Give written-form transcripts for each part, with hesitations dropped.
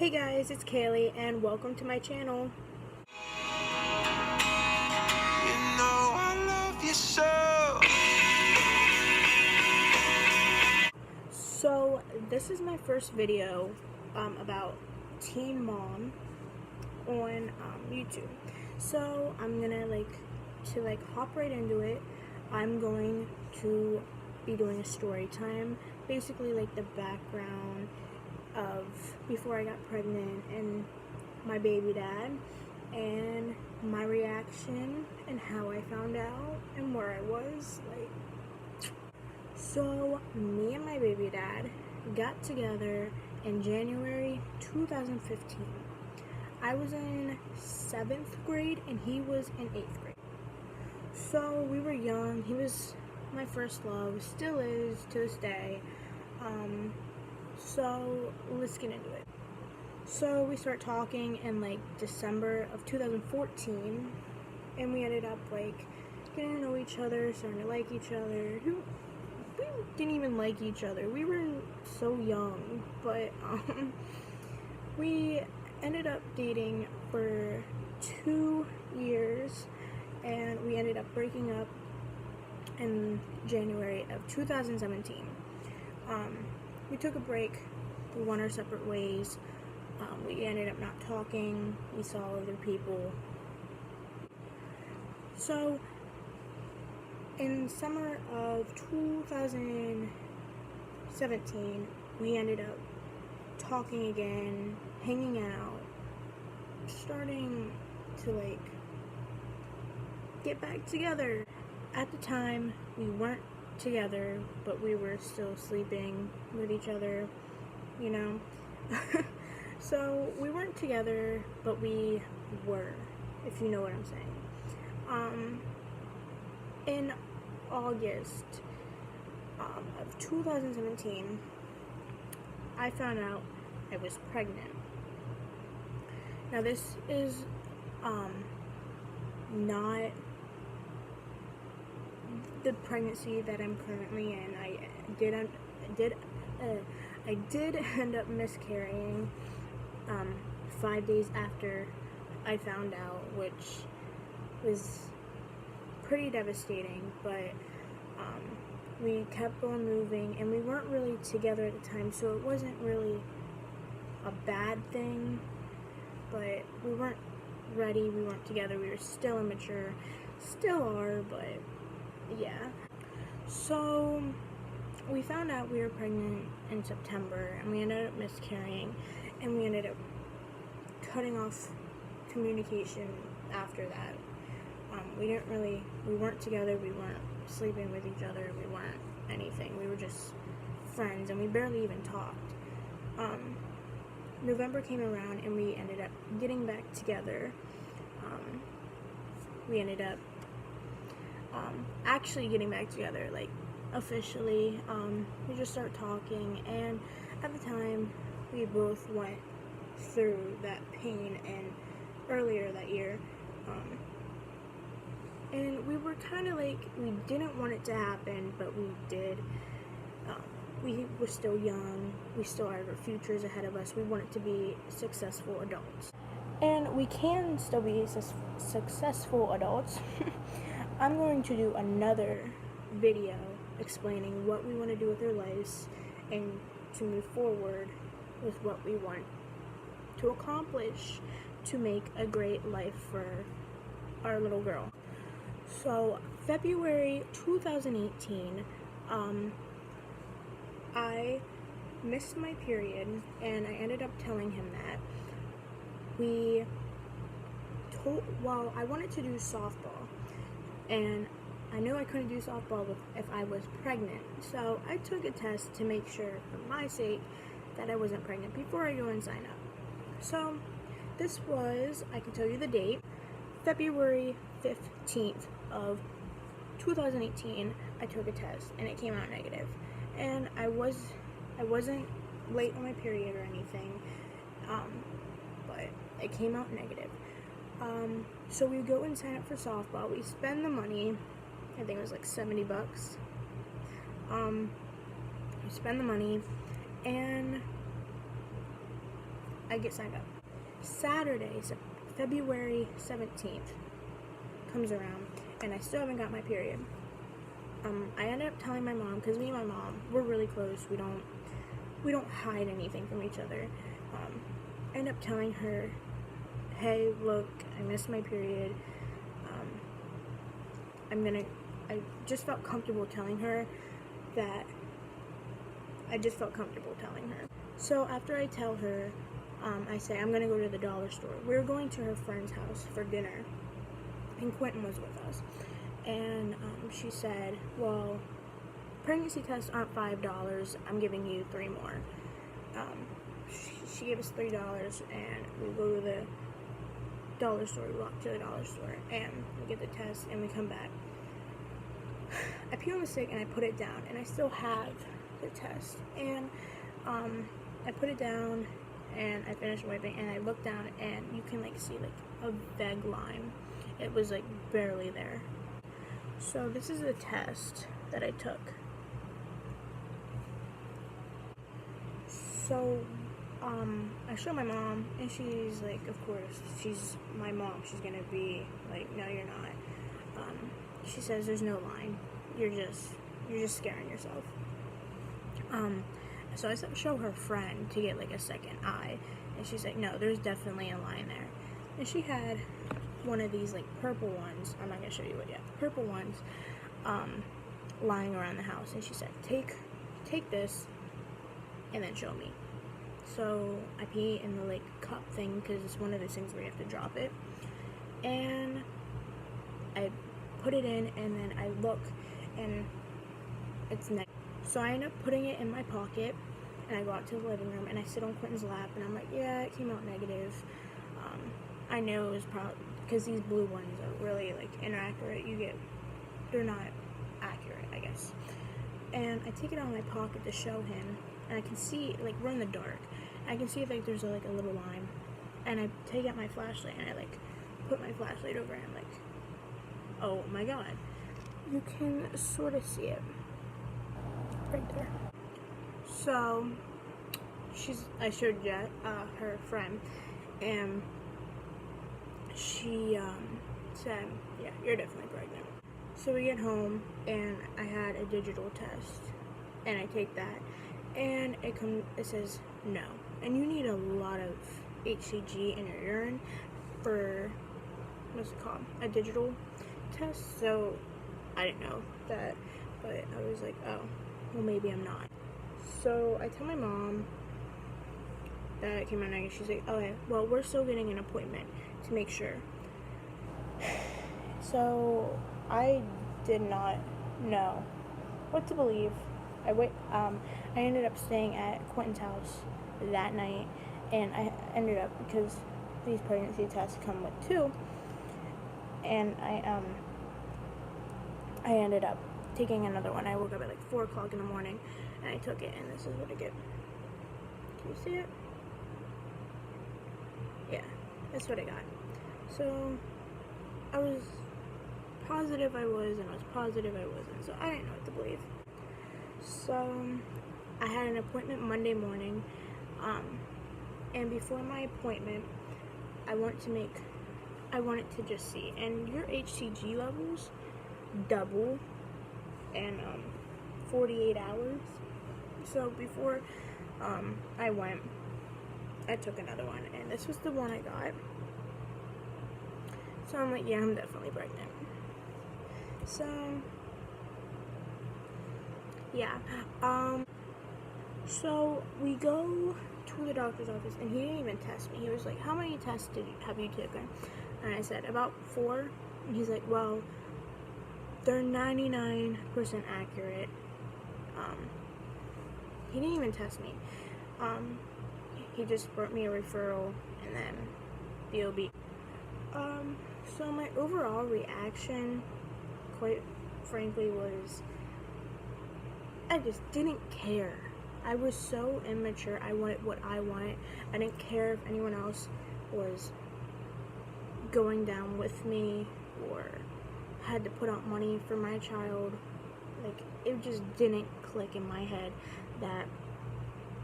Hey guys, it's Kaylee and welcome to my channel. You know I love you so. So this is my first video about Teen Mom on YouTube. So I'm gonna hop right into it. I'm going to be doing a story time, basically like the background of before I got pregnant and my baby dad and my reaction and how I found out and where I was So me and my baby dad got together in January 2015. I was in 7th grade and he was in 8th grade. So we were young. He was my first love, still is to this day. So let's get into it. So we start talking in December of 2014, and we ended up getting to know each other, starting to like each other. We didn't even like each other. We were so young, but we ended up dating for 2 years, and we ended up breaking up in January of 2017. We took a break. We went our separate ways. We ended up not talking. We saw other people. So, in summer of 2017, we ended up talking again, hanging out, starting to get back together. At the time, we weren't together, but we were still sleeping with each other, you know. So we weren't together, but we were, if you know what I'm saying. In August of 2017, I found out I was pregnant. Now this is not the pregnancy that I'm currently in. I did end up miscarrying 5 days after I found out, which was pretty devastating, but we kept on moving, and we weren't really together at the time, so it wasn't really a bad thing, but we weren't ready, we weren't together, we were still immature, still are, but yeah. So we found out we were pregnant in September, and we ended up miscarrying, and we ended up cutting off communication after that. We weren't together, we weren't sleeping with each other, we weren't anything, we were just friends, and we barely even talked. November came around, and we ended up getting back together. We ended up actually getting back together, officially. We just started talking, and at the time, we both went through that pain, and earlier that year, and we were kind of we didn't want it to happen, but we did. We were still young, we still have our futures ahead of us, we wanted to be successful adults. And we can still be successful adults. I'm going to do another video explaining what we want to do with our lives and to move forward with what we want to accomplish to make a great life for our little girl. So February 2018, I missed my period, and I ended up telling him that. I wanted to do softball, and I knew I couldn't do softball if I was pregnant, so I took a test to make sure, for my sake, that I wasn't pregnant before I go and sign up. So this was, I can tell you the date, February 15th of 2018, I took a test, and it came out negative. And I wasn't late on my period or anything, but it came out negative. So we go and sign up for softball. We spend the money. I think it was $70. We spend the money, and I get signed up. Saturday, February 17th comes around, and I still haven't got my period. I ended up telling my mom, because me and my mom, we're really close. We don't hide anything from each other. I ended up telling her, hey, look, I missed my period. I just felt comfortable telling her that. So after I tell her, I say, I'm gonna go to the dollar store. We're going to her friend's house for dinner, and Quentin was with us. And she said, well, pregnancy tests aren't $5, I'm giving you 3 more. She gave us $3, and we go to the dollar store. We walk to the dollar store, and we get the test, and we come back. I pee on the stick, and I put it down, and I still have the test. And I put it down, and I finished wiping, and I look down, and you can see a vague line. It was barely there. So this is the test that I took. So I show my mom, and she's of course, she's my mom. She's gonna be no, you're not. She says there's no line. You're just scaring yourself. So I show her friend to get a second eye, and she's like, no, there's definitely a line there. And she had one of these purple ones. I'm not gonna show you it yet. Purple ones, lying around the house, and she said, take this, and then show me. So I pee in the cup thing, because it's one of those things where you have to drop it, and I put it in, and then I look, and it's negative. So I end up putting it in my pocket, and I go out to the living room, and I sit on Quentin's lap, and I'm like, yeah, it came out negative. I know it was probably because these blue ones are really inaccurate. They're not accurate, I guess. And I take it out of my pocket to show him, and I can see, we're in the dark. I can see there's a little line, and I take out my flashlight, and I put my flashlight over, and I'm like, oh my god, you can sort of see it right there. So I showed Jet, her friend, and she said, yeah, you're definitely pregnant. So we get home, and I had a digital test, and I take that, and it says no, and you need a lot of HCG in your urine for a digital test. So I didn't know that, but I was like, oh, well, maybe I'm not. So I tell my mom that it came out negative. She's like, okay, well, we're still getting an appointment to make sure. So I did not know what to believe. I ended up staying at Quentin's house that night, and I ended up, because these pregnancy tests come with 2, and I ended up taking another one. I woke up at 4 o'clock in the morning, and I took it, and this is what I get. Can you see it? Yeah, that's what I got. So I was positive I was, and I was positive I wasn't, so I didn't know what to believe. So I had an appointment Monday morning, and before my appointment, I wanted to just see, and your HCG levels double in 48 hours. So before I went, I took another one, and this was the one I got. So I'm like, yeah, I'm definitely pregnant. So yeah, so we go to the doctor's office, and he didn't even test me. He was like, how many tests have you taken? And I said, about 4. And he's like, well, they're 99% accurate. He didn't even test me. He just brought me a referral, and then the OB. So my overall reaction, quite frankly, was I just didn't care. I was so immature. I wanted what I wanted. I didn't care if anyone else was going down with me or had to put out money for my child. It just didn't click in my head that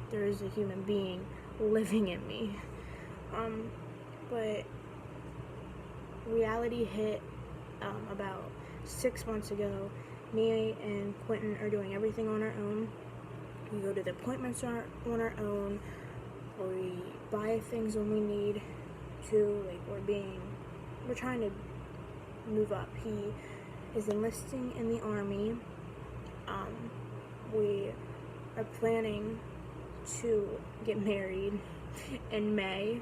there is a human being living in me. But reality hit about 6 months ago. Me and Quentin are doing everything on our own. We go to the appointments on our own. We buy things when we need to. Like, we're trying to move up. He is enlisting in the Army. We are planning to get married in May.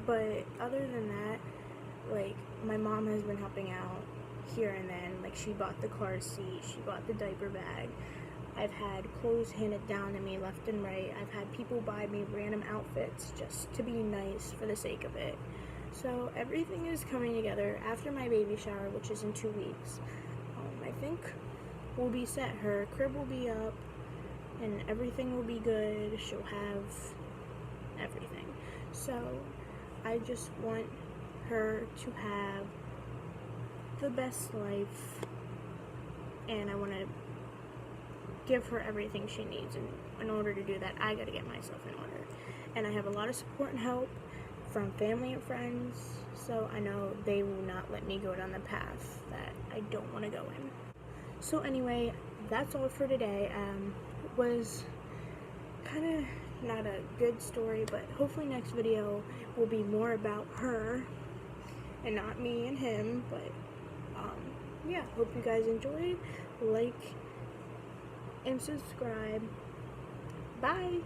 But other than that, like, my mom has been helping out here and then. Like, she bought the car seat, she bought the diaper bag. I've had clothes handed down to me left and right. I've had people buy me random outfits just to be nice for the sake of it. So everything is coming together after my baby shower, which is in 2 weeks. I think we'll be set. Her crib will be up and everything will be good. She'll have everything. So I just want her to have the best life, and I want to give her everything she needs, and in order to do that, I got to get myself in order. And I have a lot of support and help from family and friends, so I know they will not let me go down the path that I don't want to go in. So anyway, that's all for today. It was kind of not a good story, but hopefully next video will be more about her and not me and him. But yeah, hope you guys enjoyed. Like and subscribe. Bye.